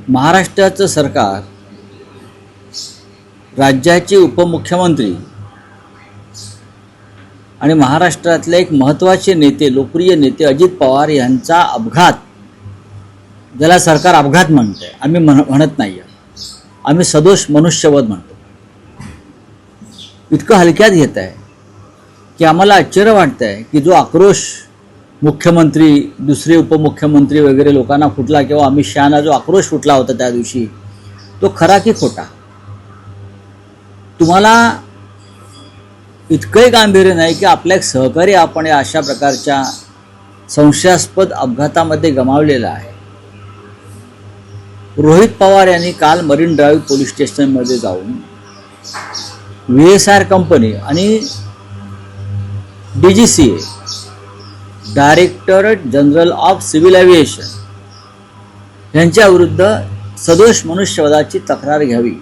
महाराष्ट्राचं सरकार, राज्याचे उपमुख्यमंत्री आणि महाराष्ट्रातले एक महत्त्वाचे नेते, लोकप्रिय नेते अजित पवार यांचा अपघात, ज्याला सरकार अपघात म्हणते, आम्ही म्हणत नाही, आम्ही सदोष मनुष्यवध म्हणतो, इतकं हलक्यात घेत आहे की आम्हाला आश्चर्य वाटतं आहे की जो आक्रोश मुख्यमंत्री, दुसरे उपमुख्यमंत्री वगैरे लोकांना फुटला किंवा अमित शहाना जो आक्रोश फुटला होता त्या दिवशी, तो खरा की खोटा? तुम्हाला इतकंही गांभीर्य नाही की आपला एक सहकारी आपण अशा प्रकारच्या संशयास्पद अपघातामध्ये गमावलेला आहे. रोहित पवार यांनी काल मरीन ड्राईव्ह पोलीस स्टेशनमध्ये जाऊन VSR कंपनी आणि DGCA, directorate general of civil aviation यांच्या विरुद्ध सदोष मनुष्यवधाची तक्रार घ्यावी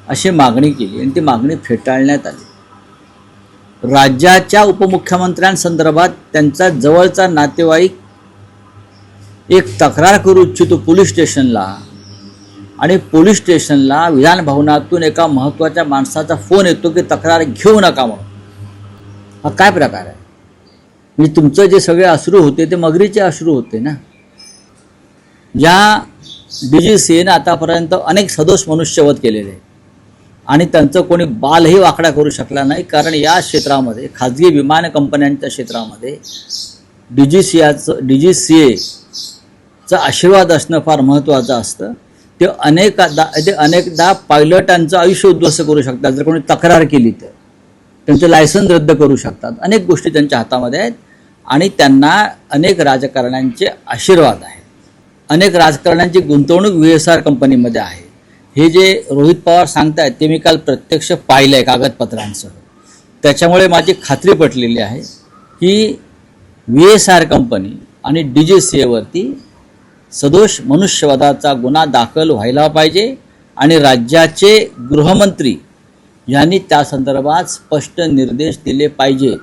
अशी मागणी केली आणि ती मागणी फेटाळण्यात आली. राज्याच्या उपमुख्यमंत्र्यांसंदर्भात त्यांचा जवळचा नातेवाईक एक तक्रार करू इच्छितो पोलीस स्टेशनला, आणि पोलीस स्टेशनला विधान भवनातून एका महत्त्वाच्या माणसाचा फोन येतो की तक्रार घेऊ नका म्हणून. हा काय प्रकार आहे? म्हणजे तुमचं जे सगळे अश्रू होते ते मगरीचे अश्रू होते ना. या DGCAने आतापर्यंत अनेक सदोष मनुष्यवध केलेले आणि त्यांचं कोणी बालही वाकडा करू शकला नाही, कारण या क्षेत्रामध्ये, खाजगी विमान कंपन्यांच्या क्षेत्रामध्ये DGCAचा आशीर्वाद असणं फार महत्त्वाचं असतं. ते अनेकदा पायलटांचं आयुष्य उद्ध्वस्त करू शकतात जर कोणी तक्रार केली तर, त्यांचं लायसन्स रद्द करू शकतात. अनेक गोष्टी त्यांच्या हातामध्ये आहेत आणि त्यांना अनेक राजकारण्यांचे आशीर्वाद आहेत. अनेक राजकारण्यांची गुंतवणूक VSR कंपनीमध्ये आहे. हे जे रोहित पवार सांगतायत ते मी काल प्रत्यक्ष पाहिलं आहे कागदपत्रांसह. त्याच्यामुळे माझी खात्री पटलेली आहे की VSR कंपनी आणि DGCAवरती सदोष मनुष्यवधाचा गुन्हा दाखल व्हायला पाहिजे आणि राज्याचे गृहमंत्री यांनी त्या संदर्भात स्पष्ट निर्देश दिले पाहिजे.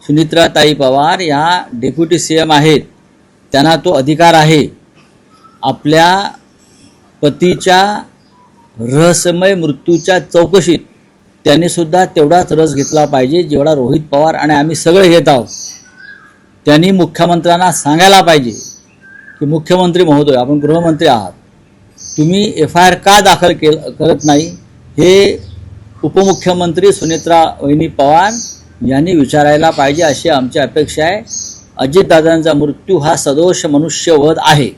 सुनित्राताई पवार या डेप्युटी CM आहेत, त्यांना तो अधिकार आहे. आपल्या पतीच्या रहस्यमय मृत्यूच्या चौकशीत त्यांनी सुद्धा तेवढाच रस घेतला पाहिजे जेवढा रोहित पवार आणि आम्ही सगळे घेत आहोत. त्यांनी मुख्यमंत्र्यांना सांगायला पाहिजे की मुख्यमंत्री महोदय, आपण गृहमंत्री आहात, तुम्ही FIR का दाखल करत नाही, हे उपमुख्यमंत्री सुनित्रा वहिनी पवार यांनी विचारायला पाहिजे अशी आमची अपेक्षा आहे. अजितदादांचा मृत्यू हा सदोष मनुष्यवध आहे.